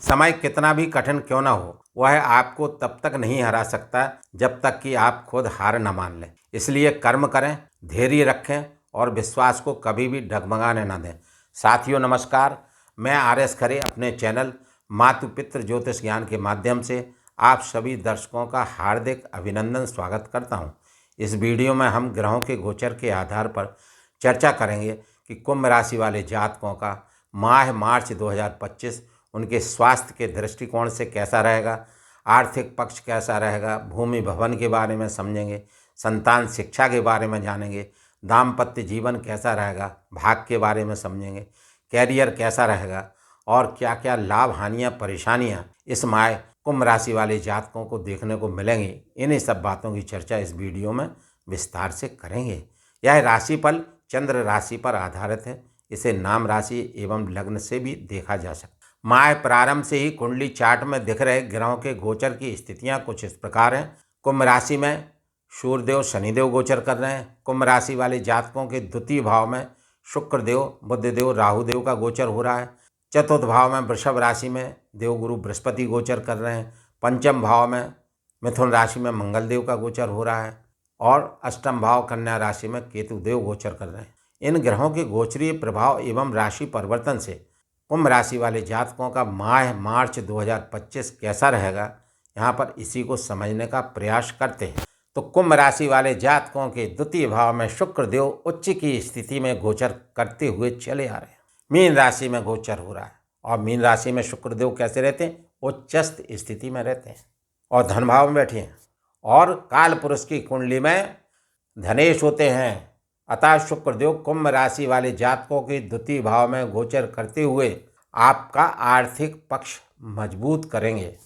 समय कितना भी कठिन क्यों ना हो, वह आपको तब तक नहीं हरा सकता जब तक कि आप खुद हार न मान लें। इसलिए कर्म करें, धैर्य रखें और विश्वास को कभी भी डगमगाने न दें। साथियों नमस्कार, मैं आर.एस. खरे अपने चैनल मातु पितृ ज्योतिष ज्ञान के माध्यम से आप सभी दर्शकों का हार्दिक अभिनंदन स्वागत करता हूं। इस वीडियो में हम ग्रहों के गोचर के आधार पर चर्चा करेंगे कि कुंभ राशि वाले जातकों का माह मार्च 2025 उनके स्वास्थ्य के दृष्टिकोण से कैसा रहेगा, आर्थिक पक्ष कैसा रहेगा, भूमि भवन के बारे में समझेंगे, संतान शिक्षा के बारे में जानेंगे, दाम्पत्य जीवन कैसा रहेगा, भाग्य के बारे में समझेंगे, कैरियर कैसा रहेगा और क्या क्या लाभ हानियाँ परेशानियाँ इस माह कुंभ राशि वाले जातकों को देखने को मिलेंगी। इन्हीं सब बातों की चर्चा इस वीडियो में विस्तार से करेंगे। यह राशिफल चंद्र राशि पर आधारित है। इसे नाम राशि एवं लग्न से भी देखा जा सकता है। माह प्रारंभ से ही कुंडली चार्ट में दिख रहे ग्रहों के गोचर की स्थितियां कुछ इस प्रकार हैं। कुंभ राशि में सूर्यदेव शनिदेव गोचर कर रहे हैं। कुंभ राशि वाले जातकों के द्वितीय भाव में शुक्रदेव बुधदेव राहुदेव का गोचर हो रहा है। चतुर्थ भाव में वृषभ राशि में देवगुरु बृहस्पति गोचर कर रहे हैं। पंचम भाव में मिथुन राशि में मंगलदेव का गोचर हो रहा है और अष्टम भाव कन्या राशि में केतुदेव गोचर कर रहे हैं। इन ग्रहों के गोचरीय प्रभाव एवं राशि परिवर्तन से कुंभ राशि वाले जातकों का माह मार्च 2025 कैसा रहेगा, यहाँ पर इसी को समझने का प्रयास करते हैं। तो कुंभ राशि वाले जातकों के द्वितीय भाव में शुक्रदेव उच्च की स्थिति में गोचर करते हुए चले आ रहे हैं। मीन राशि में गोचर हो रहा है और मीन राशि में शुक्रदेव कैसे रहते हैं, उच्चस्थ स्थिति में रहते हैं और धन भाव में बैठे हैं और काल पुरुष की कुंडली में धनेश होते हैं। अतः शुक्रदेव कुंभ राशि वाले जातकों के द्वितीय भाव में गोचर करते हुए आपका आर्थिक पक्ष मजबूत करेंगे।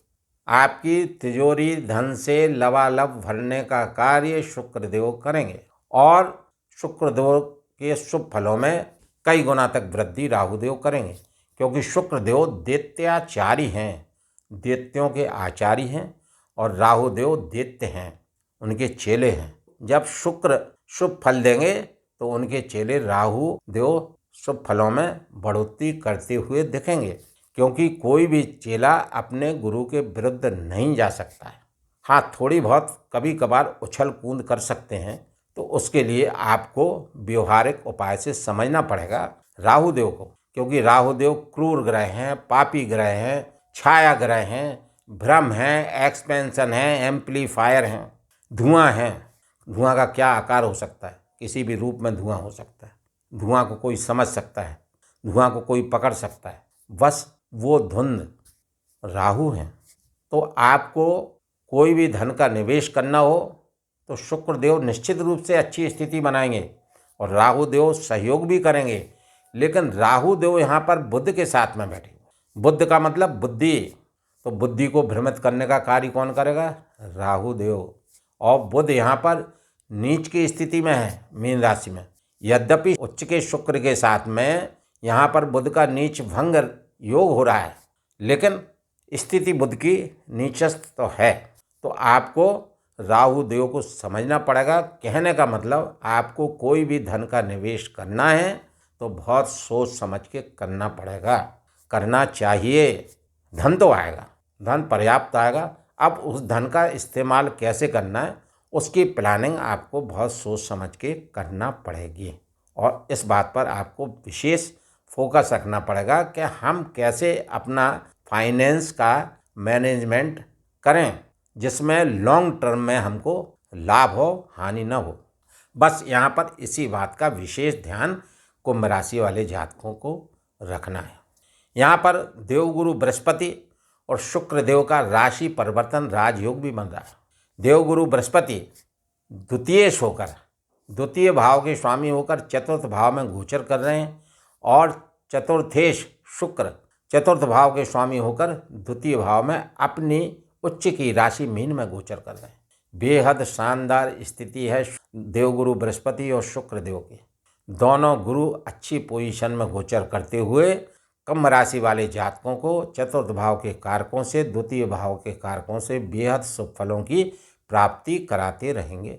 आपकी तिजोरी धन से लबालब भरने का कार्य शुक्रदेव करेंगे और शुक्रदेव के शुभ फलों में कई गुना तक वृद्धि राहुदेव करेंगे, क्योंकि शुक्रदेव दैत्याचारी हैं, दैत्यों के आचारी हैं और राहुदेव दैत्य हैं, उनके चेले हैं। जब शुक्र शुभ फल देंगे तो उनके चेले राहु देव शुभ फलों में बढ़ोतरी करते हुए दिखेंगे, क्योंकि कोई भी चेला अपने गुरु के विरुद्ध नहीं जा सकता है। हाँ, थोड़ी बहुत कभी कभार उछल कूद कर सकते हैं, तो उसके लिए आपको व्यवहारिक उपाय से समझना पड़ेगा राहुदेव को, क्योंकि राहुदेव क्रूर ग्रह हैं, पापी ग्रह हैं, छाया ग्रह हैं, भ्रम हैं, एक्सपेंशन हैं, एम्पलीफायर हैं, धुआं हैं। धुआं का क्या आकार हो सकता है, किसी भी रूप में धुआं हो सकता है। धुआं को कोई समझ सकता है, धुआं को कोई पकड़ सकता है, बस वो धुंध राहु हैं। तो आपको कोई भी धन का निवेश करना हो तो शुक्रदेव निश्चित रूप से अच्छी स्थिति बनाएंगे और राहुदेव सहयोग भी करेंगे, लेकिन राहुदेव यहाँ पर बुध के साथ में बैठे। बुध का मतलब बुद्धि, तो बुद्धि को भ्रमित करने का कार्य कौन करेगा, राहुदेव। और बुध यहाँ पर नीच की स्थिति में है मीन राशि में। यद्यपि उच्च के शुक्र के साथ में यहाँ पर बुध का नीच भंग योग हो रहा है, लेकिन स्थिति बुध की नीचस्थ तो है। तो आपको राहुदेव को समझना पड़ेगा। कहने का मतलब आपको कोई भी धन का निवेश करना है तो बहुत सोच समझ के करना पड़ेगा, करना चाहिए। धन तो आएगा, धन पर्याप्त आएगा। अब उस धन का इस्तेमाल कैसे करना है उसकी प्लानिंग आपको बहुत सोच समझ के करना पड़ेगी और इस बात पर आपको विशेष फोकस रखना पड़ेगा कि हम कैसे अपना फाइनेंस का मैनेजमेंट करें जिसमें लॉन्ग टर्म में हमको लाभ हो, हानि न हो। बस यहाँ पर इसी बात का विशेष ध्यान कुंभ राशि वाले जातकों को रखना है। यहाँ पर देवगुरु बृहस्पति और शुक्रदेव का राशि परिवर्तन राजयोग भी बन रहा है। देवगुरु बृहस्पति द्वितीयेश होकर, द्वितीय भाव के स्वामी होकर चतुर्थ भाव में गोचर कर रहे हैं और चतुर्थेश शुक्र चतुर्थ भाव के स्वामी होकर द्वितीय भाव में अपनी उच्च की राशि मीन में गोचर कर रहे हैं। बेहद शानदार स्थिति है देवगुरु बृहस्पति और शुक्रदेव की। दोनों गुरु अच्छी पोजीशन में गोचर करते हुए कुंभ राशि वाले जातकों को चतुर्थ भाव के कारकों से, द्वितीय भाव के कारकों से बेहद शुभ फलों की प्राप्ति कराते रहेंगे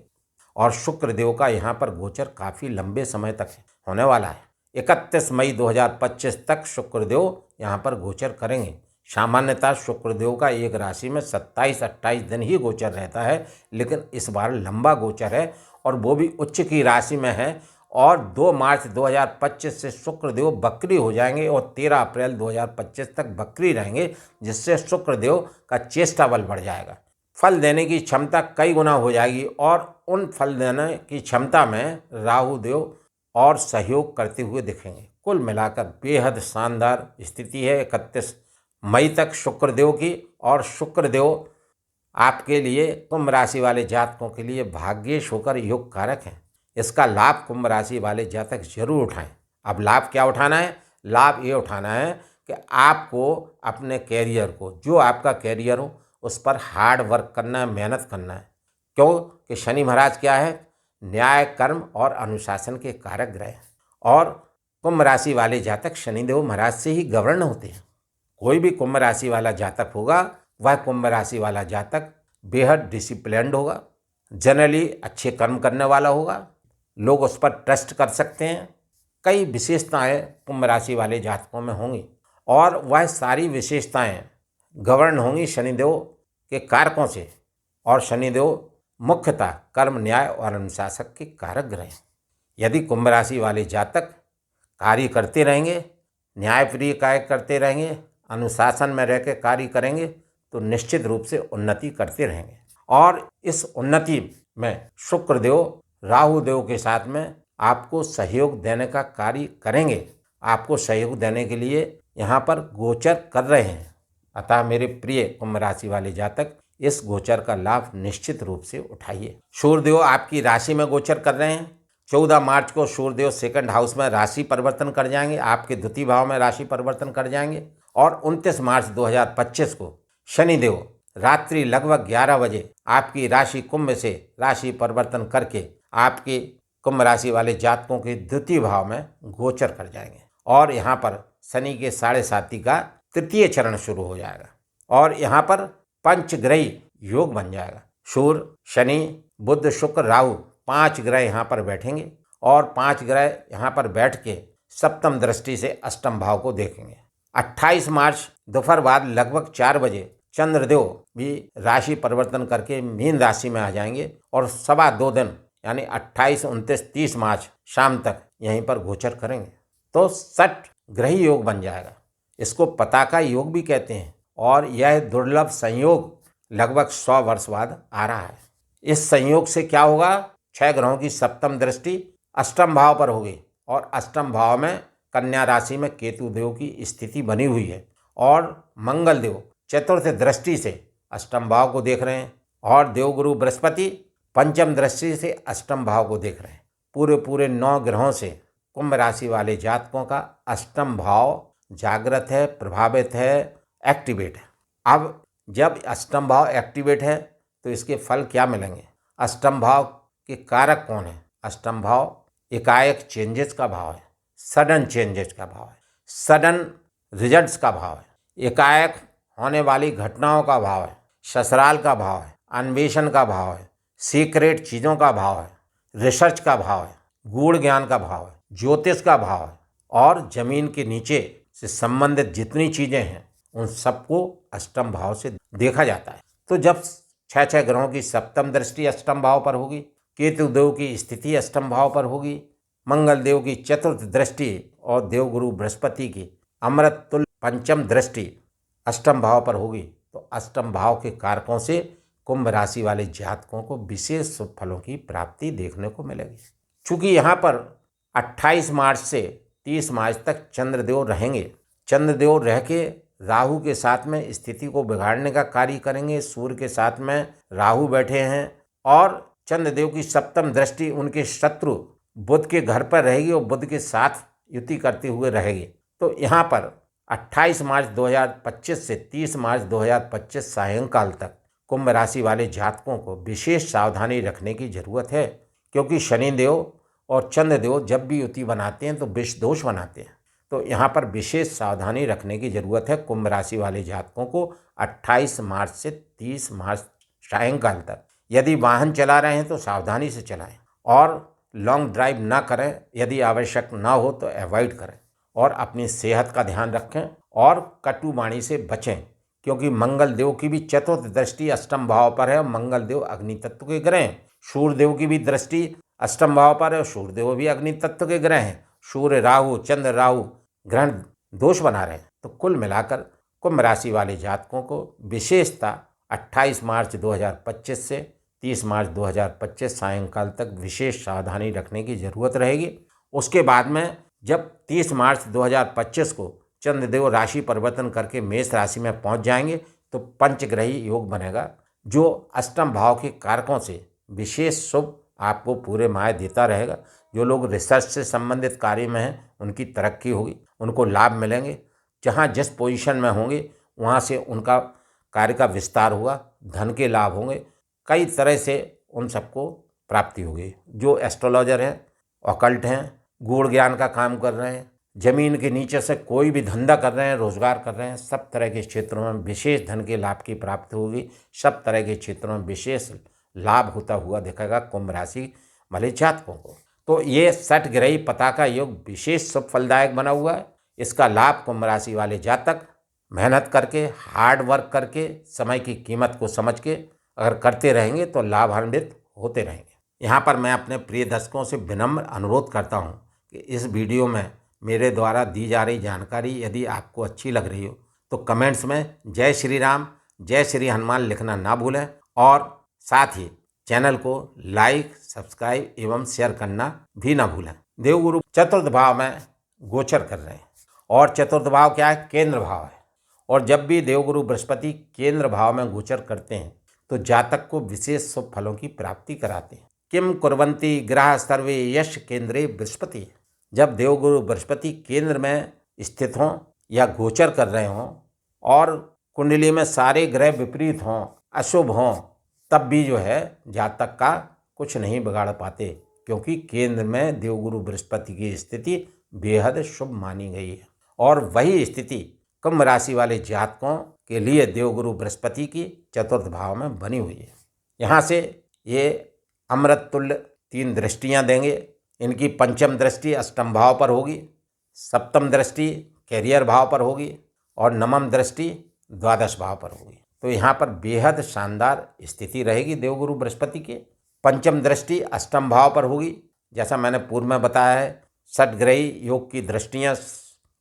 और शुक्रदेव का यहाँ पर गोचर काफ़ी लंबे समय तक होने वाला है। 31 मई 2025 तक शुक्रदेव यहाँ पर गोचर करेंगे। सामान्यतः शुक्रदेव का एक राशि में 27-28 दिन ही गोचर रहता है, लेकिन इस बार लंबा गोचर है और वो भी उच्च की राशि में है। और 2 मार्च 2025 से शुक्रदेव बकरी हो जाएंगे और 13 अप्रैल 2025 तक बकरी रहेंगे, जिससे शुक्रदेव का चेष्टा बल बढ़ जाएगा। फल देने की क्षमता कई गुना हो जाएगी और उन फल देने की क्षमता में राहु देव और सहयोग करते हुए दिखेंगे। कुल मिलाकर बेहद शानदार स्थिति है 31 मई तक शुक्रदेव की। और शुक्रदेव आपके लिए कुंभ राशि वाले जातकों के लिए भाग्येश होकर योग कारक हैं। इसका लाभ कुंभ राशि वाले जातक जरूर उठाएं। अब लाभ क्या उठाना है? लाभ ये उठाना है कि आपको अपने कैरियर को, जो आपका कैरियर हो, उस पर हार्ड वर्क करना है, मेहनत करना है। क्यों कि शनि महाराज क्या है? न्याय, कर्म और अनुशासन के कारक ग्रह हैं। और कुंभ राशि वाले जातक शनिदेव महाराज से ही गवर्न होते हैं। कोई भी कुंभ राशि वाला जातक होगा, वह कुंभ राशि वाला जातक बेहद डिसिप्लिन्ड होगा, जनरली अच्छे कर्म करने वाला होगा, लोग उस पर ट्रस्ट कर सकते हैं। कई विशेषताएं कुंभ राशि वाले जातकों में होंगी और वह सारी विशेषताएं गवर्न होंगी शनिदेव के कारकों से। और शनिदेव मुख्यतः कर्म, न्याय और अनुशासन के कारक ग्रह हैं। यदि कुंभ राशि वाले जातक कार्य करते रहेंगे, न्यायप्रिय कार्य करते रहेंगे, अनुशासन में रह के कार्य करेंगे, तो निश्चित रूप से उन्नति करते रहेंगे। और इस उन्नति में शुक्रदेव राहु देव के साथ में आपको सहयोग देने का कार्य करेंगे। आपको सहयोग देने के लिए यहाँ पर गोचर कर रहे हैं। अतः मेरे प्रिय कुंभ राशि वाले जातक इस गोचर का लाभ निश्चित रूप से उठाइए। सूर्यदेव आपकी राशि में गोचर कर रहे हैं। 14 मार्च को सूर्यदेव सेकंड हाउस में राशि परिवर्तन कर जाएंगे, आपके द्वितीय भाव में राशि परिवर्तन कर जाएंगे। और 29 मार्च 2025 को शनिदेव रात्रि लगभग 11 बजे आपकी राशि कुंभ से राशि परिवर्तन करके आपके कुंभ राशि वाले जातकों के द्वितीय भाव में गोचर कर जाएंगे। और यहाँ पर शनि के 7.5 का तृतीय चरण शुरू हो जाएगा और यहाँ पर पंचग्रही योग बन जाएगा। सूर्य, शनि, बुध, शुक्र, राहु 5 ग्रह यहाँ पर बैठेंगे और 5 ग्रह यहाँ पर बैठ के सप्तम दृष्टि से अष्टम भाव को देखेंगे। 28 मार्च दोपहर बाद लगभग 4 बजे चंद्रदेव भी राशि परिवर्तन करके मीन राशि में आ जाएंगे और 2.25 दिन यानी 28, 29, 30 मार्च शाम तक यहीं पर गोचर करेंगे। तो 60 ग्रही योग बन जाएगा। इसको पताका योग भी कहते हैं और यह दुर्लभ संयोग लगभग 100 वर्ष बाद आ रहा है। इस संयोग से क्या होगा? 6 ग्रहों की सप्तम दृष्टि अष्टम भाव पर होगी और अष्टम भाव में कन्या राशि में केतु देव की स्थिति बनी हुई है और मंगल देव चतुर्थ दृष्टि से अष्टम भाव को देख रहे हैं और देवगुरु बृहस्पति पंचम दृष्टि से अष्टम भाव को देख रहे हैं। पूरे 9 ग्रहों से कुंभ राशि वाले जातकों का अष्टम भाव जागृत है, प्रभावित है, एक्टिवेट है। अब जब अष्टम भाव एक्टिवेट है तो इसके फल क्या मिलेंगे? अष्टम भाव के कारक कौन है? अष्टम भाव एकाएक चेंजेस का भाव है, सडन चेंजेस का भाव है, सडन रिजल्ट्स का भाव है, एकाएक होने वाली घटनाओं का भाव है, ससुराल का भाव है, अन्वेषण का भाव है, सीक्रेट चीज़ों का भाव है, रिसर्च का भाव है, गूढ़ ज्ञान का भाव है, ज्योतिष का भाव है और जमीन के नीचे से संबंधित जितनी चीज़ें हैं उन सबको अष्टम भाव से देखा जाता है। तो जब 6 ग्रहों की सप्तम दृष्टि अष्टम भाव पर होगी, केतु देव की स्थिति अष्टम भाव पर होगी, मंगल देव की चतुर्थ दृष्टि और देवगुरु बृहस्पति की अमृत तुल्य पंचम दृष्टि अष्टम भाव पर होगी, तो अष्टम भाव के कारकों से कुंभ राशि वाले जातकों को विशेष शुभ फलों की प्राप्ति देखने को मिलेगी। चूँकि यहाँ पर 28 मार्च से 30 मार्च तक चंद्रदेव रहेंगे। चंद्रदेव रह के राहु के साथ में स्थिति को बिगाड़ने का कार्य करेंगे। सूर्य के साथ में राहु बैठे हैं और चंद्रदेव की सप्तम दृष्टि उनके शत्रु बुध के घर पर रहेगी और बुध के साथ युति करते हुए रहेगी। तो यहाँ पर 28 मार्च 2025 से 30 मार्च 2025 सायंकाल तक कुंभ राशि वाले जातकों को विशेष सावधानी रखने की जरूरत है, क्योंकि शनिदेव और चंद्रदेव जब भी युति बनाते हैं तो विष दोष बनाते हैं। तो यहाँ पर विशेष सावधानी रखने की जरूरत है कुंभ राशि वाले जातकों को 28 मार्च से 30 मार्च सायंकाल तक। यदि वाहन चला रहे हैं तो सावधानी से चलाएं और लॉन्ग ड्राइव ना करें, यदि आवश्यक ना हो तो अवॉइड करें। और अपनी सेहत का ध्यान रखें और कटु वाणी से बचें, क्योंकि मंगल देव की भी चतुर्थ दृष्टि अष्टम भाव पर है और मंगल देव अग्नि तत्व के ग्रह हैं। सूर्य देव की भी दृष्टि अष्टम भाव पर है और सूर्य देव भी अग्नि तत्व के ग्रह हैं। सूर्य राहु चंद्र राहु ग्रहण दोष बना रहे हैं। तो कुल मिलाकर कुंभ राशि वाले जातकों को विशेषता 28 मार्च 2025 से 30 मार्च 2025 सायंकाल तक विशेष सावधानी रखने की जरूरत रहेगी। उसके बाद में जब 30 मार्च 2025 को चंद्रदेव राशि परिवर्तन करके मेष राशि में पहुंच जाएंगे तो पंचग्रही योग बनेगा, जो अष्टम भाव के कारकों से विशेष शुभ आपको पूरे माह देता रहेगा। जो लोग रिसर्च से संबंधित कार्य में हैं उनकी तरक्की होगी, उनको लाभ मिलेंगे। जहाँ जिस पोजीशन में होंगे वहाँ से उनका कार्य का विस्तार होगा, धन के लाभ होंगे, कई तरह से उन सबको प्राप्ति होगी। जो एस्ट्रोलॉजर हैं, ऑकल्ट हैं, गूढ़ ज्ञान का काम कर रहे हैं, जमीन के नीचे से कोई भी धंधा कर रहे हैं, रोजगार कर रहे हैं, सब तरह के क्षेत्रों में विशेष धन के लाभ की प्राप्ति होगी। सब तरह के क्षेत्रों में विशेष लाभ होता हुआ दिखेगा कुंभ राशि वाले जातकों को। तो ये 60 ग्रही पताका योग विशेष शुभ फलदायक बना हुआ है। इसका लाभ कुंभ राशि वाले जातक मेहनत करके, हार्ड वर्क करके, समय की कीमत को समझ के अगर करते रहेंगे तो लाभान्वित होते रहेंगे। यहाँ पर मैं अपने प्रिय दर्शकों से विनम्र अनुरोध करता हूँ कि इस वीडियो में मेरे द्वारा दी जा रही जानकारी यदि आपको अच्छी लग रही हो तो कमेंट्स में जय श्री राम, जय श्री हनुमान लिखना ना भूलें और साथ ही चैनल को लाइक, सब्सक्राइब एवं शेयर करना भी ना भूलें। देवगुरु चतुर्थ भाव में गोचर कर रहे हैं और चतुर्थ भाव क्या है? केंद्र भाव है। और जब भी देवगुरु बृहस्पति केंद्र भाव में गोचर करते हैं तो जातक को विशेष शुभ फलों की प्राप्ति कराते हैं। किम कुर्वन्ति ग्रह सर्वे यश केंद्रे बृहस्पति। जब देवगुरु बृहस्पति केंद्र में स्थित हों या गोचर कर रहे हों और कुंडली में सारे ग्रह विपरीत हों, अशुभ हों, तब भी जो है जातक का कुछ नहीं बिगाड़ पाते, क्योंकि केंद्र में देवगुरु बृहस्पति की स्थिति बेहद शुभ मानी गई है। और वही स्थिति कुंभ राशि वाले जातकों के लिए देवगुरु बृहस्पति की चतुर्थ भाव में बनी हुई है। यहाँ से ये अमृत तुल्य 3 दृष्टियाँ देंगे। इनकी पंचम दृष्टि अष्टम भाव पर होगी, सप्तम दृष्टि कैरियर भाव पर होगी और नवम दृष्टि द्वादश भाव पर होगी। तो यहाँ पर बेहद शानदार स्थिति रहेगी देवगुरु बृहस्पति की। पंचम दृष्टि अष्टम भाव पर होगी। जैसा मैंने पूर्व में बताया है, 60 ग्रही योग की दृष्टियाँ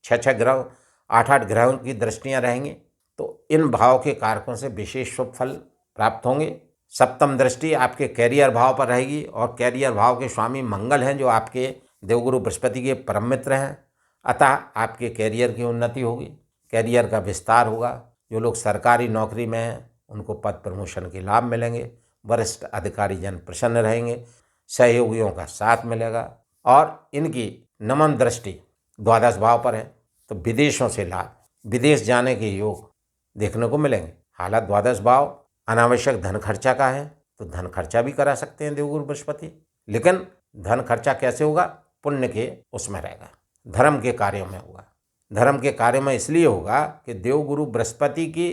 6 ग्रह 8 ग्रहों की दृष्टियाँ रहेंगी। तो इन भाव के कारकों से विशेष शुभ फल प्राप्त होंगे। सप्तम दृष्टि आपके कैरियर भाव पर रहेगी और कैरियर भाव के स्वामी मंगल हैं, जो आपके देवगुरु बृहस्पति के परम मित्र हैं। अतः आपके कैरियर की उन्नति होगी, कैरियर का विस्तार होगा। जो लोग सरकारी नौकरी में हैं उनको पद प्रमोशन के लाभ मिलेंगे। वरिष्ठ अधिकारी जन प्रसन्न रहेंगे, सहयोगियों का साथ मिलेगा। और इनकी नवम दृष्टि द्वादश भाव पर है तो विदेशों से लाभ, विदेश जाने के योग देखने को मिलेंगे। हालांकि द्वादश भाव अनावश्यक धन खर्चा का है तो धन खर्चा भी करा सकते हैं देवगुरु बृहस्पति, लेकिन धन खर्चा कैसे होगा? पुण्य के उसमें रहेगा, धर्म के कार्यों में होगा। धर्म के कार्य में इसलिए होगा कि देवगुरु बृहस्पति की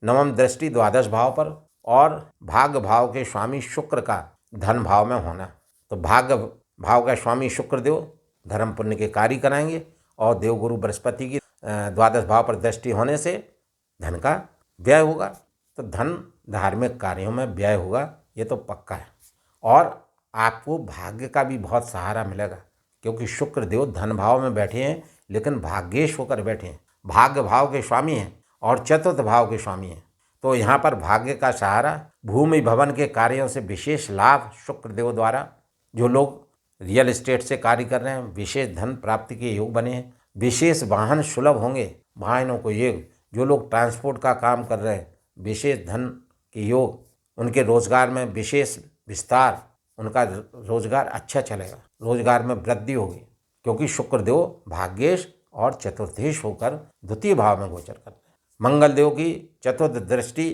नवम दृष्टि द्वादश भाव पर और भाग्य भाव के स्वामी शुक्र का धन भाव में होना। तो भाग्य भाव का स्वामी शुक्र देव धर्म पुण्य के कार्य कराएंगे और देवगुरु बृहस्पति की द्वादश भाव पर दृष्टि होने से धन का व्यय होगा। तो धन धार्मिक कार्यों में व्यय होगा, ये तो पक्का है। और आपको भाग्य का भी बहुत सहारा मिलेगा, क्योंकि शुक्र देव धन भाव में बैठे हैं लेकिन भाग्येश होकर बैठे हैं। भाग्य भाव के स्वामी हैं और चतुर्थ भाव के स्वामी हैं। तो यहाँ पर भाग्य का सहारा, भूमि भवन के कार्यों से विशेष लाभ शुक्र देव द्वारा। जो लोग रियल एस्टेट से कार्य कर रहे हैं विशेष धन प्राप्ति के योग बने हैं। विशेष वाहन सुलभ होंगे, वाहनों को योग। जो लोग ट्रांसपोर्ट का काम कर रहे हैं विशेष धन के योग, उनके रोजगार में विशेष विस्तार, उनका रोजगार अच्छा चलेगा, रोजगार में वृद्धि होगी, क्योंकि शुक्रदेव भाग्येश और चतुर्थेश होकर द्वितीय भाव में गोचर करते हैं। मंगल देव की चतुर्थ दृष्टि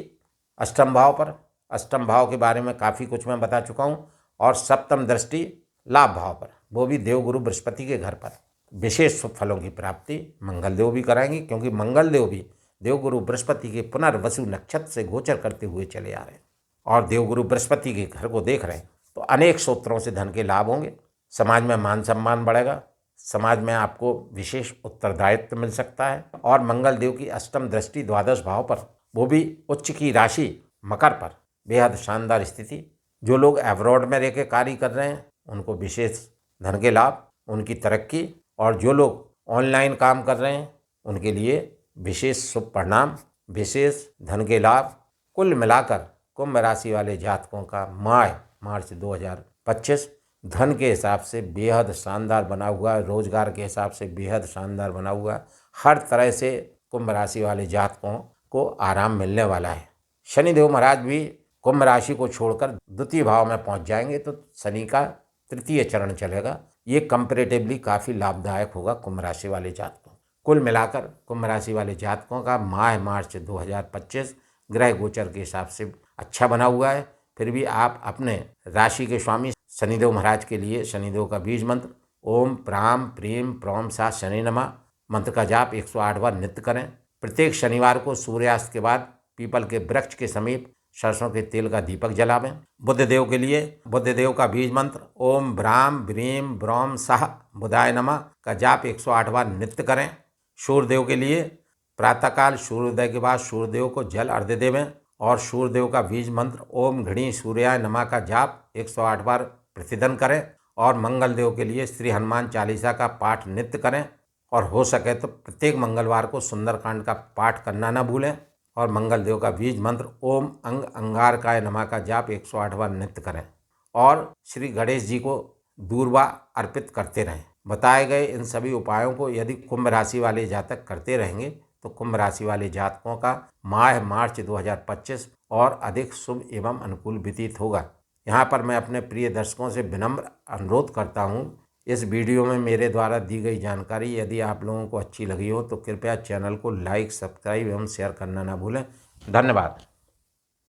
अष्टम भाव पर, अष्टम भाव के बारे में काफ़ी कुछ मैं बता चुका हूँ। और सप्तम दृष्टि लाभ भाव पर, वो भी देवगुरु बृहस्पति के घर पर। विशेष शुभ फलों की प्राप्ति मंगल देव भी कराएंगे, क्योंकि मंगल देव भी देवगुरु बृहस्पति के पुनर्वसु नक्षत्र से गोचर करते हुए चले आ रहे हैं और देवगुरु बृहस्पति के घर को देख रहे हैं। तो अनेक सूत्रों से धन के लाभ होंगे, समाज में मान सम्मान बढ़ेगा, समाज में आपको विशेष उत्तरदायित्व मिल सकता है। और मंगल देव की अष्टम दृष्टि द्वादश भाव पर, वो भी उच्च की राशि मकर पर, बेहद शानदार स्थिति। जो लोग अब्रॉड में रह के कार्य कर रहे हैं उनको विशेष धन के लाभ, उनकी तरक्की, और जो लोग ऑनलाइन काम कर रहे हैं उनके लिए विशेष शुभ परिणाम, विशेष धन के लाभ। कुल मिलाकर कुंभ राशि वाले जातकों का माह मार्च 2025 धन के हिसाब से बेहद शानदार बना हुआ है, रोजगार के हिसाब से बेहद शानदार बना हुआ है। हर तरह से कुंभ राशि वाले जातकों को आराम मिलने वाला है। शनिदेव महाराज भी कुंभ राशि को छोड़कर द्वितीय भाव में पहुंच जाएंगे, तो शनि का तृतीय चरण चलेगा। ये कंपैरेटिवली काफ़ी लाभदायक होगा कुंभ राशि वाले जातकों। कुल मिलाकर कुंभ राशि वाले जातकों का माह मार्च 2025 ग्रह गोचर के हिसाब से अच्छा बना हुआ है। फिर भी आप अपने राशि के स्वामी शनिदेव महाराज के लिए शनिदेव का बीज मंत्र ओम प्राम प्रीम प्रौम सा शनि नमः मंत्र का जाप 108 बार नित्य करें। प्रत्येक शनिवार को सूर्यास्त के बाद पीपल के वृक्ष के समीप सरसों के तेल का दीपक जलावें। बुधदेव के लिए बुधदेव का बीज मंत्र ओम ब्राम ब्रीम ब्रौम साह बुधाय नमः का जाप 108 बार नित्य करें। सूर्यदेव के लिए प्रातःकाल सूर्योदय के बाद सूर्यदेव को जल अर्घ्य देवें और सूर्यदेव का बीज मंत्र ओम घृणी सूर्याय नमः का जाप 108 बार प्रतिदिन करें। और मंगल देव के लिए श्री हनुमान चालीसा का पाठ नित्य करें, और हो सके तो प्रत्येक मंगलवार को सुंदरकांड का पाठ करना न भूलें। और मंगल देव का बीज मंत्र ओम अंग अंगारकाय नमः का जाप 108 बार नित्य करें। और श्री गणेश जी को दूर्वा अर्पित करते रहें। बताए गए इन सभी उपायों को यदि कुंभ राशि वाले जातक करते रहेंगे तो कुंभ राशि वाले जातकों का माह मार्च 2025 और अधिक शुभ एवं अनुकूल व्यतीत होगा। यहाँ पर मैं अपने प्रिय दर्शकों से विनम्र अनुरोध करता हूँ, इस वीडियो में मेरे द्वारा दी गई जानकारी यदि आप लोगों को अच्छी लगी हो तो कृपया चैनल को लाइक, सब्सक्राइब एवं शेयर करना ना भूलें। धन्यवाद।